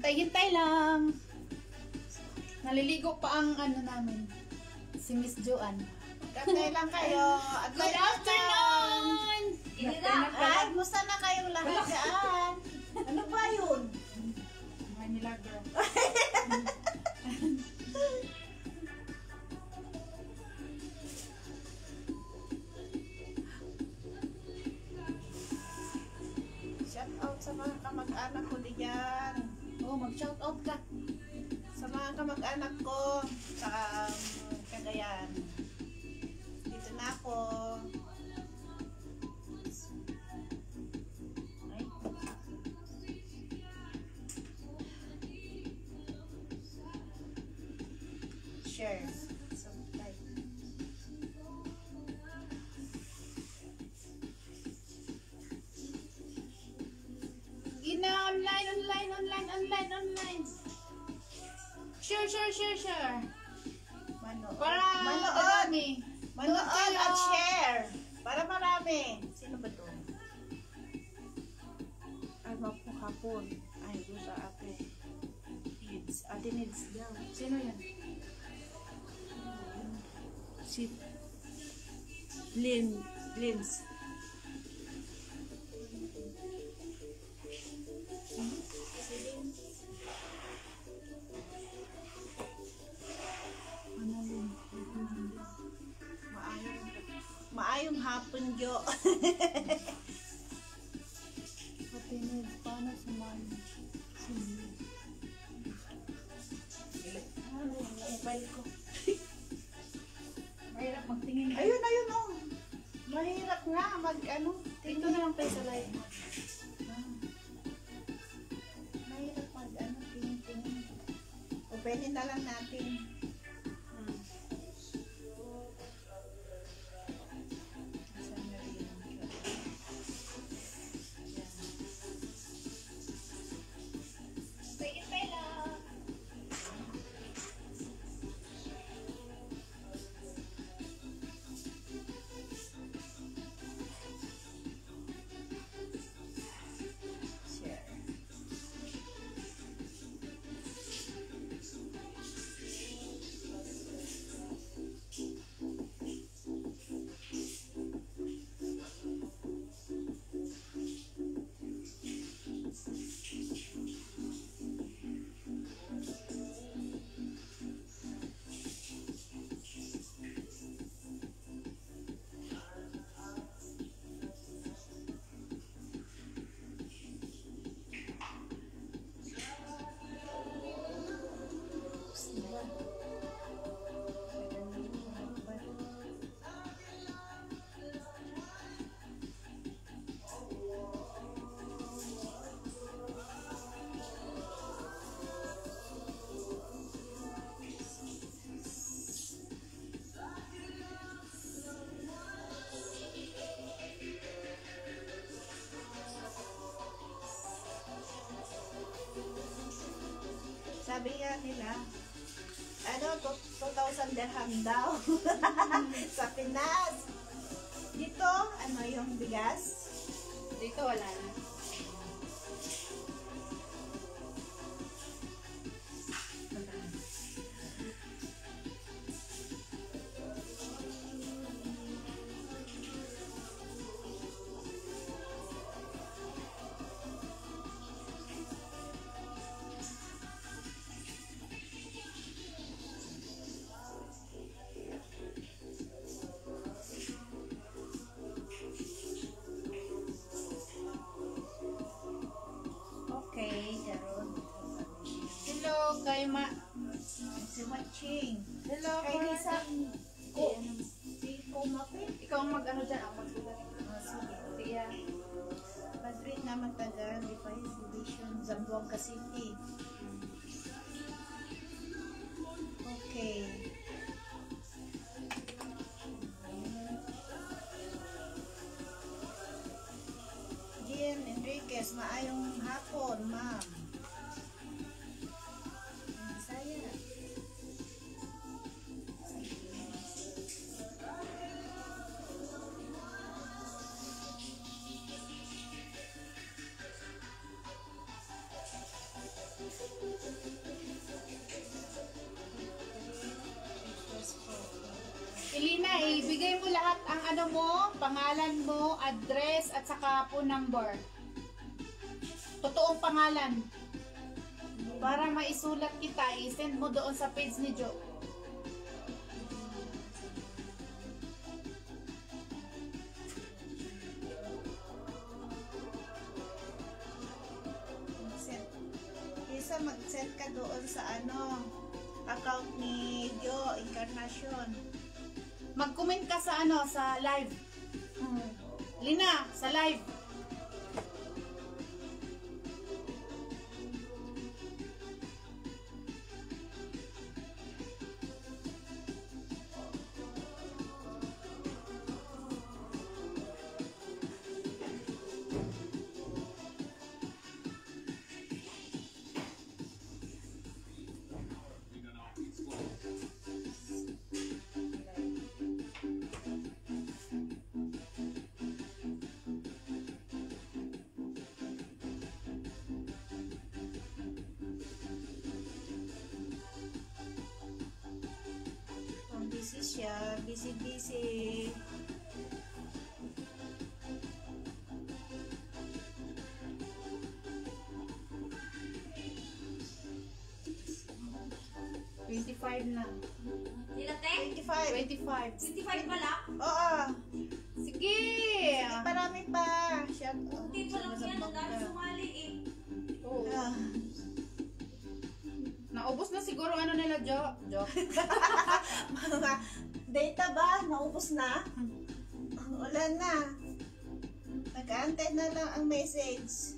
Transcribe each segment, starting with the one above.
Hintay-hintay lang. Naliligo pa ang ano namin. Si Miss Joanne. Kantay lang kayo. Good afternoon! Ay, musta na kayong lahat dyan? Ano ba yun? Manila girl. Shout out sa mga kamag-anak ko diyan. Oh, mag-shout out ka. Sa mga kamag-anak ko sa Cagayan. Dito na ako. Ay. Share. Subscribe. Online. Share. Manood. Para Manood. marami. Manood kayo. at share. Para marami. Sino ba to? Ay, po hapon. Ay, doon sa ate. Needs. Ate needs daw. Sino yan? Si Lins. Maayong hapon, Jo. Patinig, paano sumali? Ano, mobile ko. Mahirap magtingin. Ayun, oh. Mahirap nga ano. Dito na lang tayo sa live. Mahirap ano, tingin. Openin na lang natin. Saan na rin? Hintay lang. Share. Sabi nga nila, 2,000 dirham daw sa Pinas. Dito, yung bigas? Dito wala na. Okay, Jaron. Hello, kay Ma. Si Watching. Hello, Kay Lisa. Si Kumapit. Ikaw ang mag-ano dyan, ako mag-ulat. Sige. Tiya. Madrid naman taga Defiance Division, Zamboanga City. Okay. Jean Enriquez, maayong hapon, ma'am. Bisaya. ano mo, pangalan mo, address, at saka phone number. Totoong pangalan. Para maisulat kita, i-send mo doon sa page ni Jo. Isa mag-set ka doon sa ano, account ni Jo Encarnacion. Mag-comment ka sa ano, sa live. Lina, sa live. Busy siya, busy. Na. Ilan, te? 25. 25. 65 pa lang? Oo. Sige! Marami pa. Shout out. Kunti pa lang yan. Ang dami sumali eh. Oo. Ah. Naubos na siguro ano nila, Jo. Mga data ba? Naubos na? Wala na. Nag-aantay na lang ang message.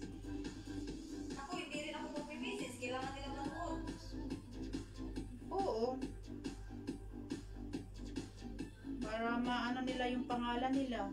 Ako, hindi rin ako magpipisis. Kailangan nila manood. Oo. Para maano nila yung pangalan nila.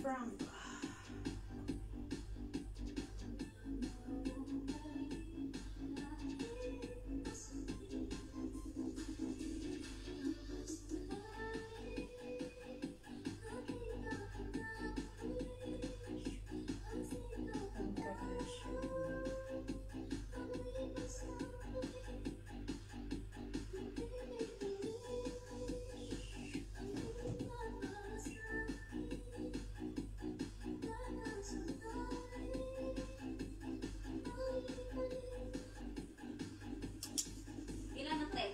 Frank. Ilan ang te?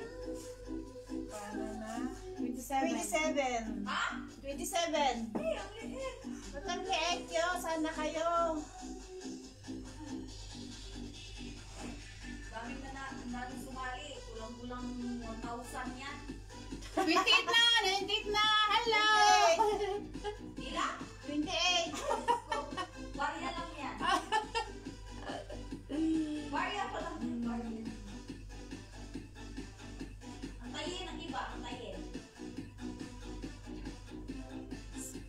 Paano na? 27. 27. Ha? 27. Eh, ang liit. Ba't ang liit yun? Sana kayo. Daming sumali. Kulang-kulang 1,000 yan. 28 na! 98 na! Hello! Ilan? 28. Barya lang yan. Barya pa lang. Barya. Antayin ang iba. Antayin.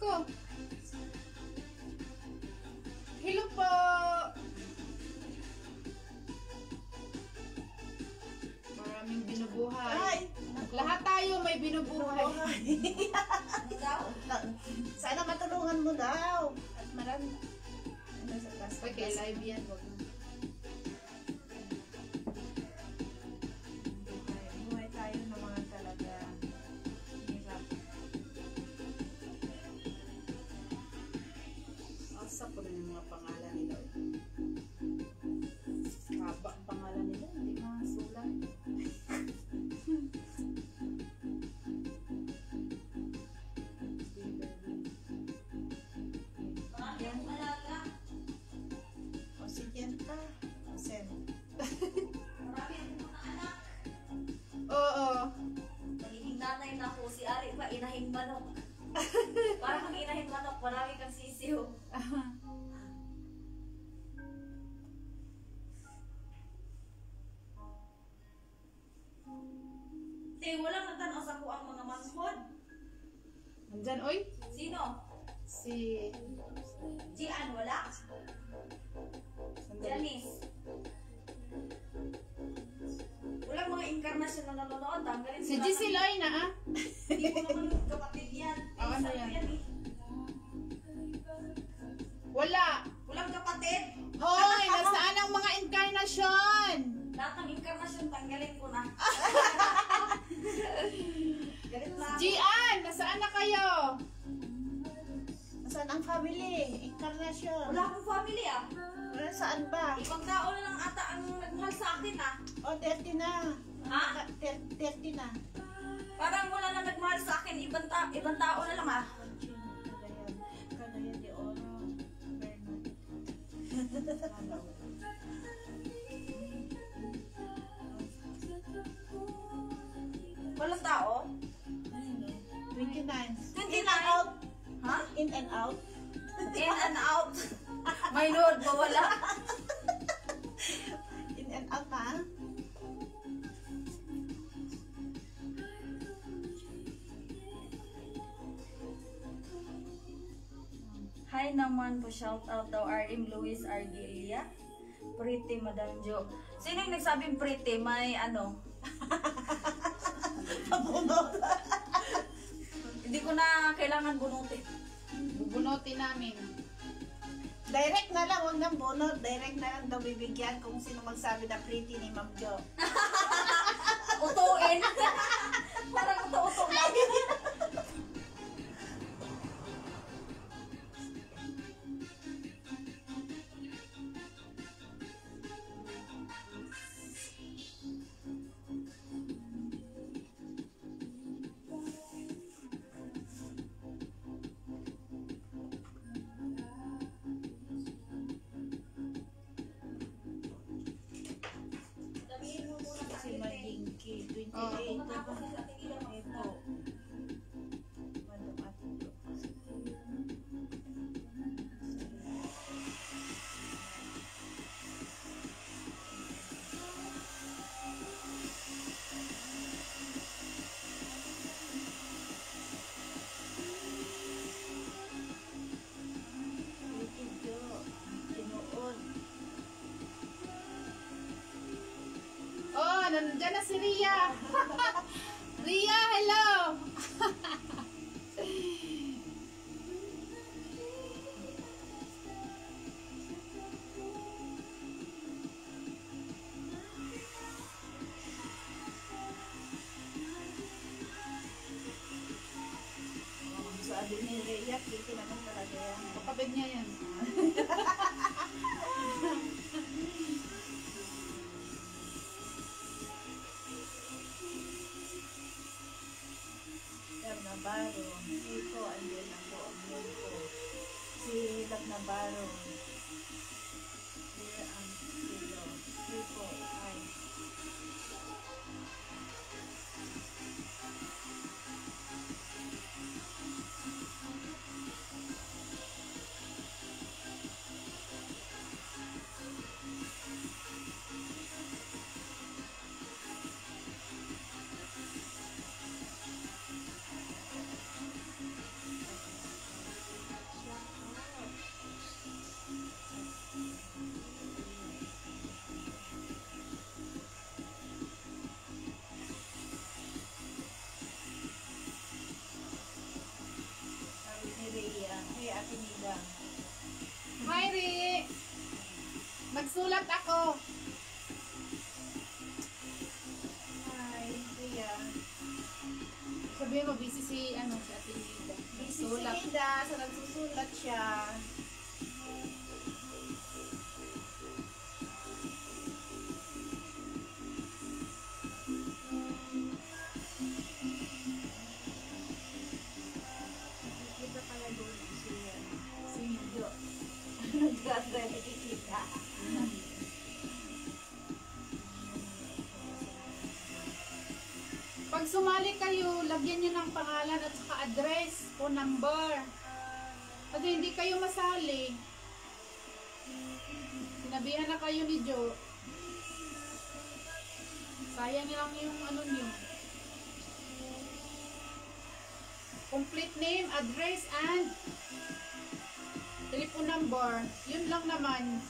Ko. Hello po! Maraming binubuhay. Ay! Lahat tayo may binubuhay Saan? Ano sa taas? Okay, live yan. Wag na. Buhay tayo ng mga talaga hirap. Asa ko na yung mga pangalan nila. Haba ang pangalan nila. Hindi masulat. Marami akong alaga. O si Jenta. O Sen. Marami akong mga anak. Oo. Nagiging nanay na ako. Si Ari pa, inahing manok. Parang kang inahing manok, marami kang sisiw. Te, walang natanaw sa ko ang mga manhod. Nandyan, oy. Sino? Si... Gian, wala? Sandali. Janice. Walang mga inkarnasyon na nanonood. Tanggalin Si Giselle, oy na ah. Hindi ko naman kapatid yan. Oh, ano Isa yan? eh. Wala. Walang kapatid. Hoy, nasaan ang mga incarnation? Lahat ng inkarnasyon, tanggalin ko na. Galit na ako. Gian, nasaan na kayo? Saan ang family? Incarnation. Wala akong family ah. Wala saan ba? Ibang tao na lang ata ang nagmahal sa akin ah. O, 30 na. Ha? 30 na. Parang wala na nagmahal sa akin. Ibang tao na lang ah. Cagayan de Oro. Bernard. Walang tao? 29. 29? In and out. Ha? In and out. In and out. My Lord, mawala. In and out na. Hi naman po, shout out daw RM Luis Argelia. Pretty Madam Jo. Sino yung nagsabing pretty? May ano? Hindi ko na kailangan bunutin. Bubunutin namin. Direct na lang, huwag nang bunot. Direct na lang daw bibigyan kung sino magsabi na pretty ni Ma'am Jo. Utuin. Parang uto-uto lang. Si Malinki, 28. Oh. Ito. Madam Ate Jo. Ate Jo. Tinuod. Oh, nandiyan na si Ria. Ria, hello. Sabi ni Rhea, pretty naman talaga yan. Kapatid niya yan. Navarro, Nico, andyan ako, Nico. Si Hilab Navarro. Here ang Kilo. Nico, ay. Magsusulat ako. Ay, kuya. Sabihin mo, busy si Ate Lida. Busy si Sulat. Lida, so nagsusulat siya. Kita pala doon siya. Sino? Nag-graduate, nakikita. Pag sumali kayo, lagyan nyo ng pangalan at saka address o number. Pag hindi kayo masali, sinabihan na kayo ni Jo, sayang lang yung nyo. Complete name, address, and telephone number. Yun lang naman.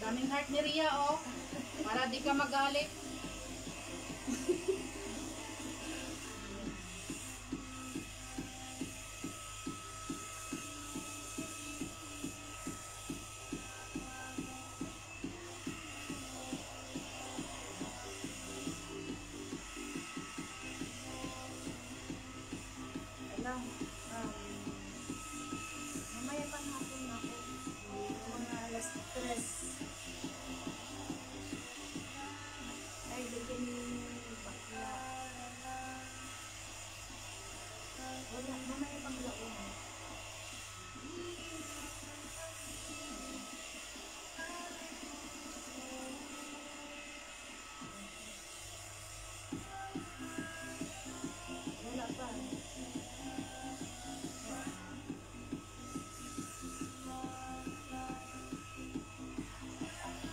Daming heart ni Ria, oh. Para di ka magalit. Alam, mamaya pang hapon ako. Mga alas 3. Ay, bigyan yung bakla. Wala, mamaya pang laon. Wala pa.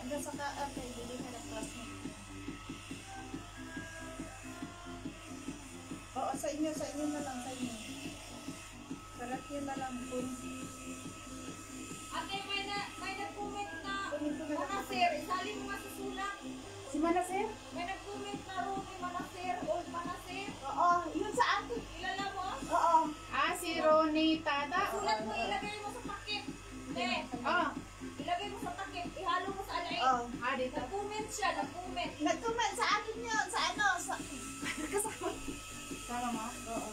Hanggang sa okay, bili ka ng classmate. Oo, sa inyo na lang, sa inyo. Karat yun na lang kung Ate, may nag-comment na kunin ko na lang. Manasir. Isali mo nga sa sulat. Si Manasir? May nag-comment na Romy Manasir. Old Manasir. Oo, yun sa akin. Kilala mo? Oo. Ah, si Ronnie Tata. Sulat mo, ilagay mo sa takip. Ne, Ah, ilagay mo sa takip. Ihalo mo sa alay. Oo. dito. Nag-comment siya, nag-comment. Nag-comment sa akin yun, sa ano, sa... Kasama. Tama mo? Oo.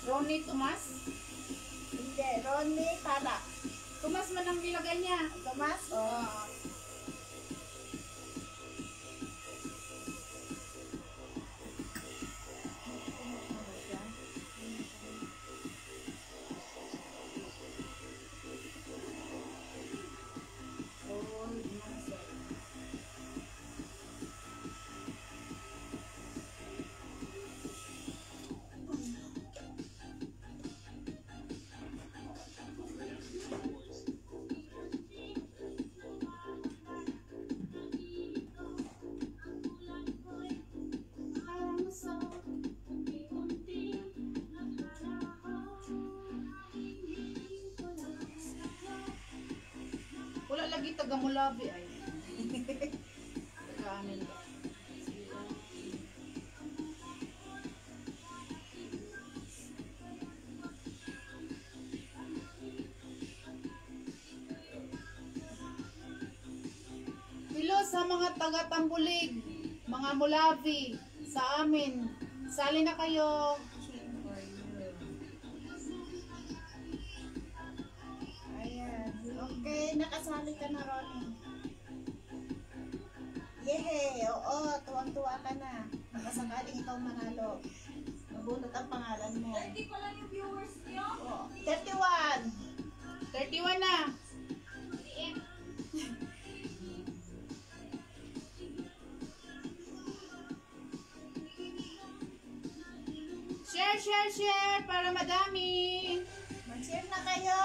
Ronnie Tomas. Hindi, Ronnie Tala. Tomas man ang nilagay niya. Tomas? Oo. Wala lagi taga Mulabi ay. Taga amin ba? Hello sa mga taga Tambulig, mga Mulabi, sa amin. Sali na kayo. Ayan. Okay, nakasali ka na, Ronnie. Yehey! Oo, tuwang-tuwa ka na. Nakasakaling ikaw manalo. Mabunot ang pangalan mo. 30 pa lang yung viewers niyo. Oo. 31! 31 na. share para madami. Mag-share na kayo.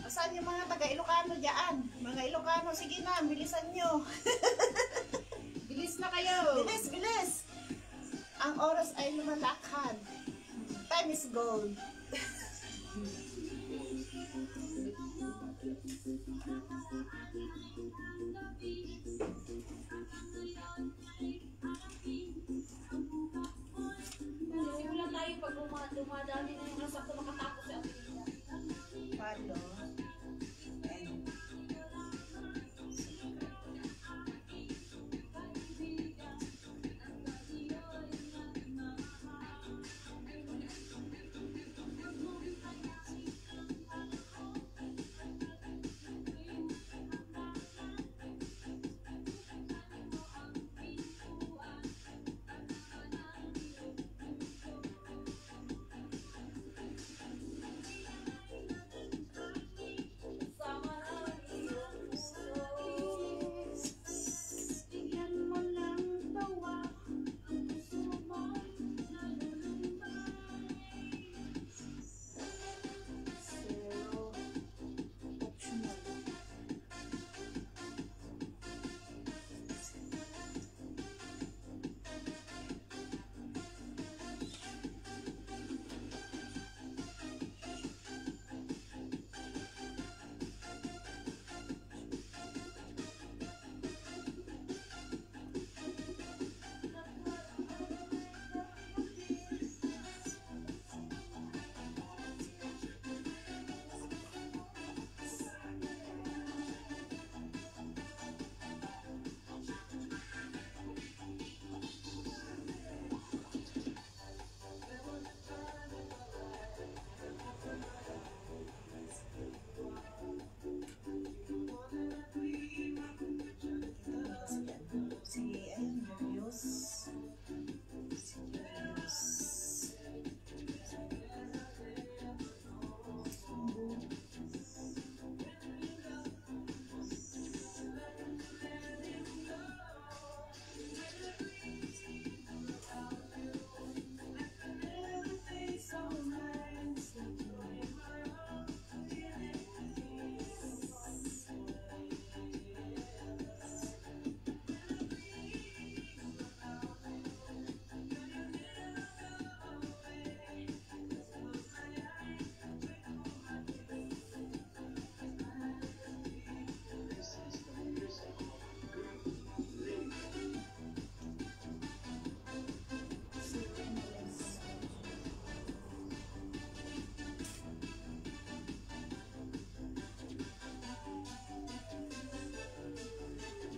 Saan yung mga taga-Ilocano dyan? Mga Ilocano, sige na, bilisan nyo. Bilis na kayo. Bilis, bilis. Ang oras ay lumalakad. Time is gold. Simulan tayo pag dumadami na yung nasakto makatapos sa Palo. Si, ayun, Julius. Si Julius.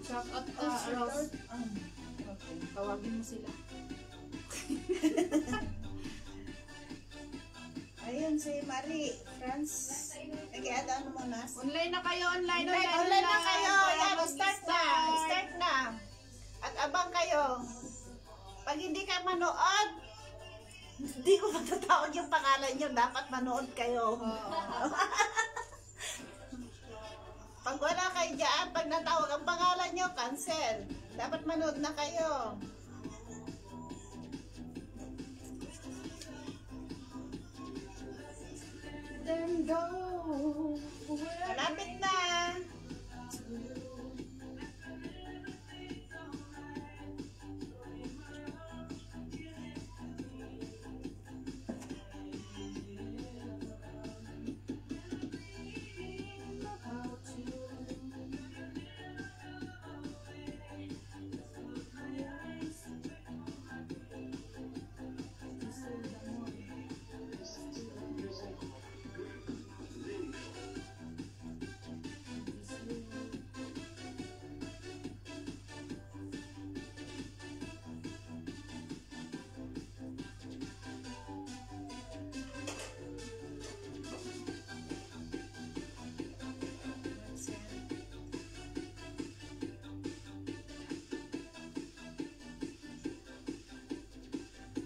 Shout out Rose. Tawagin mo sila. Ayun, si Marie, France. Nag-i-add mo muna. Online na kayo, online Online na kayo. Para Yan, start na. mag-start. Start na. At abang kayo. Pag hindi ka manood, hindi ko matatawag yung pangalan nyo. Dapat manood kayo. Pag wala kayo dyan, pag natawag ang pangalan nyo, cancel. Dapat manood na kayo. Then go. Malapit na.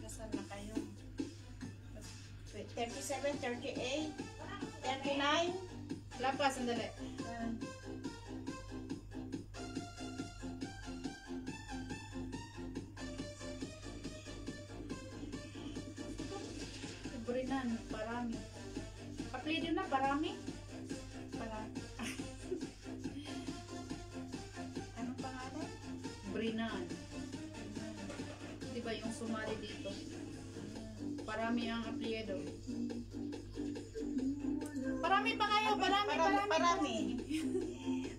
Nasaan na kayo? 37, 38. 39. Lapas, sandali. Brinan, parami. Apelido na, parami. Parami. Anong pangalan? Brinan. Diba yung sumali dito? Parami ang apelyido. Parami pa kayo, Parami.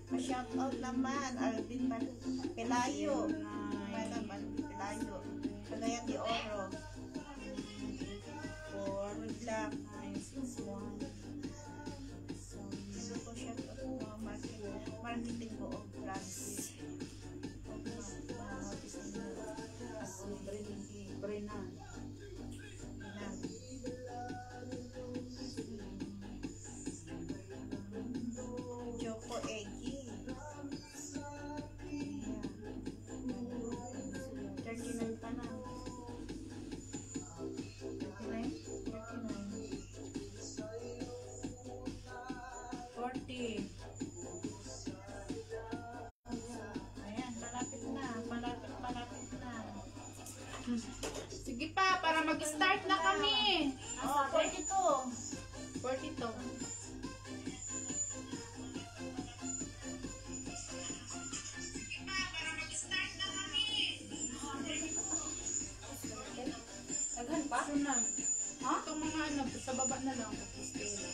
Ma-shout out naman, Alvin Pelayo. Naman, Pelayo. Cagayan de Oro. For Black 961. So, ko shout out mga marketing ko of Francis. Mga notice nyo. Brinan. Joko Egi. 39 pa na. 40. Ayan, palapit na. Sige pa, para mag-start na kami. Oh, 42. 42. Daghan pa? Sunod. Ha? Itong mga ano, sa baba na lang. Pupustelo.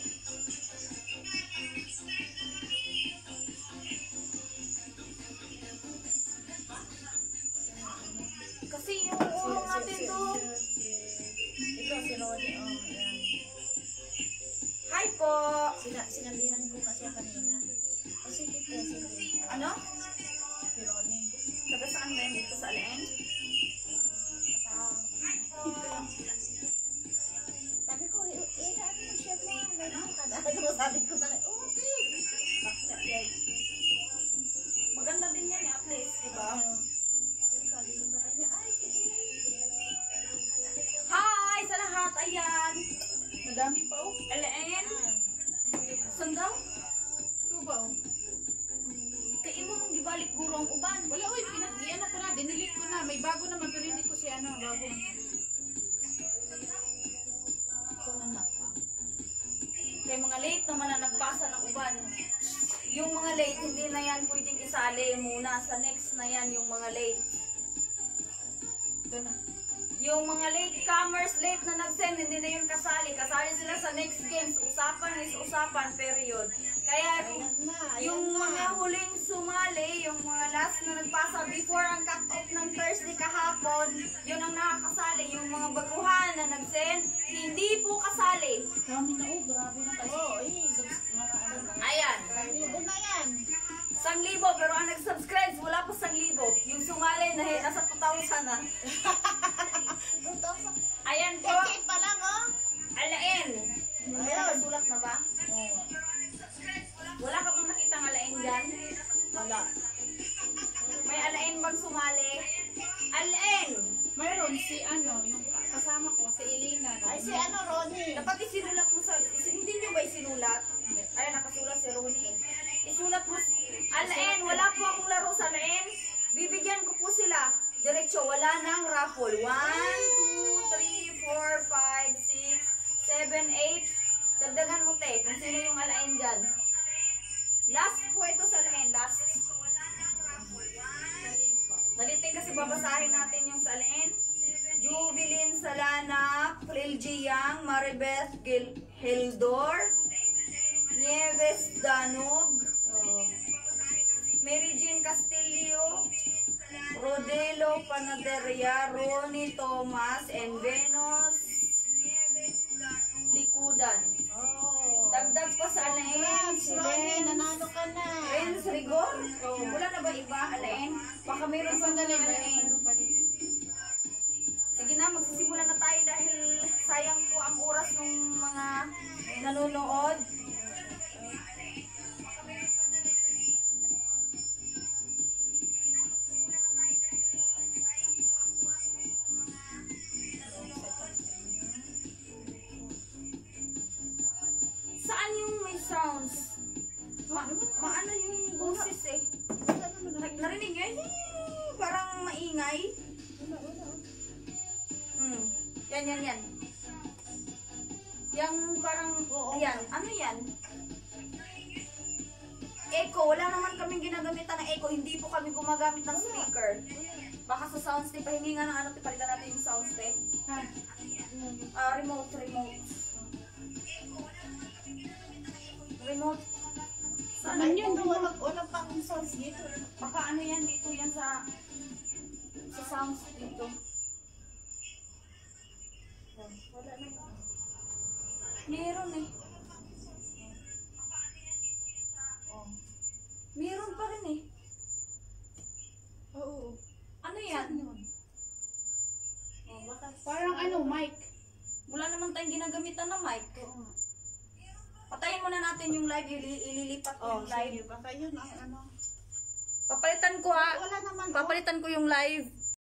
Kasi yung urong natin to. Ito, si Ronnie. Oh, ayan. Hi po! Sinabihan ko kasi kanina. Kasi kita, Ano? si Ronnie. Taga saan ba yun? Dito sa Alain? Sabi ko, ano mo siya mo? Ano sabi ko sa okay. Baksa yan. Maganda din yan at least, di ba? Sabi ko sa kanya, ay, sige. Hi sa lahat! Ayan! Madami pa oh. Alain? Saan daw? Ito ba oh? Kaya mo mong gibalik guro ang uban. Wala oy, ano ko na, dinilit ko na. May bago naman pero hindi ko siya ano, bago. Ito naman. Kaya mga late naman na nagbasa ng uban. Yung mga late, hindi na yan pwedeng isali muna. Sa next na yan yung mga late. Ito na. Yung mga late-comers, late na nag-send, hindi na yun kasali. Kasali sila sa next games. Usapan is usapan, period. Kaya yung mga huling sumali, yung mga last na nagpasa before ang cut-off ng Thursday kahapon, yun ang nakakasali. Yung mga baguhan na nag-send, hindi po kasali. Dami na oh, grabe na kasi. Oo, Ayan. Libo na yan. 1,000, pero ang nag-subscribe, wala pa 1,000. Yung sumali, nasa 2,000 na. 2,000. Ayan po, 38 pa lang, oh. alain. May Ayun. nakasulat na ba? Wala ka bang nakitang alain dyan? Wala. May alain bang sumali? Alain! Mayroon si ano, yung kasama ko, si Elena. Ay, si ano, Ronnie. Dapat isinulat mo sa... Hindi nyo ba isinulat? Ayan, nakasulat si Ronnie. Isulat mo... Alain, wala po akong laro sa alain. Bibigyan ko po sila. Diretso, wala nang raffle. 1, 2, 3, 4, 5, 6, 7, 8. Dagdagan mo, te, kung sino yung alain dyan. Last po ito sa alain. Last. Dali, te, kasi babasahin natin yung sa alain. Jubilin Salana, Pril Jiang, Maribeth Hildor, Nieves Danog, Mary Jean Castillo, Rodelo Panaderia, Ronnie Thomas, and Venus Likudan. Oh. Dagdag pa sa alain, Congrats, si Ronnie, nanalo ka na. Renz Rigor. Wala na ba iba, alain? Baka meron pang Sandali, alain. mayroon pa dito. Sige na, magsisimula na tayo dahil sayang po ang oras ng mga nanonood. Saan yung Maano yung boses eh. Wala naman ako. Narinig nyo? Parang maingay. Wala. Yan. Yang parang, Oo. ayan, ano yan? Echo, wala naman kaming ginagamitan ng echo. Hindi po kami gumagamit ng speaker. Baka sa soundstick, pahingi nga ng ano, palitan natin yung soundstick. Remote. Remote. Saan Ano yun? Walang pang sounds dito. Baka ano yan, dito yan sa sounds dito. Wala naman. Meron eh. Meron pa rin eh. Oo. Ano yan? Baka Parang ano, mic. Wala naman tayong ginagamitan ng mic. Oo nga. Patayin muna natin yung live, ililipat ko yung live. Sige, baka yun ang ano. Papalitan ko ha. Wala naman. Papalitan ko yung live.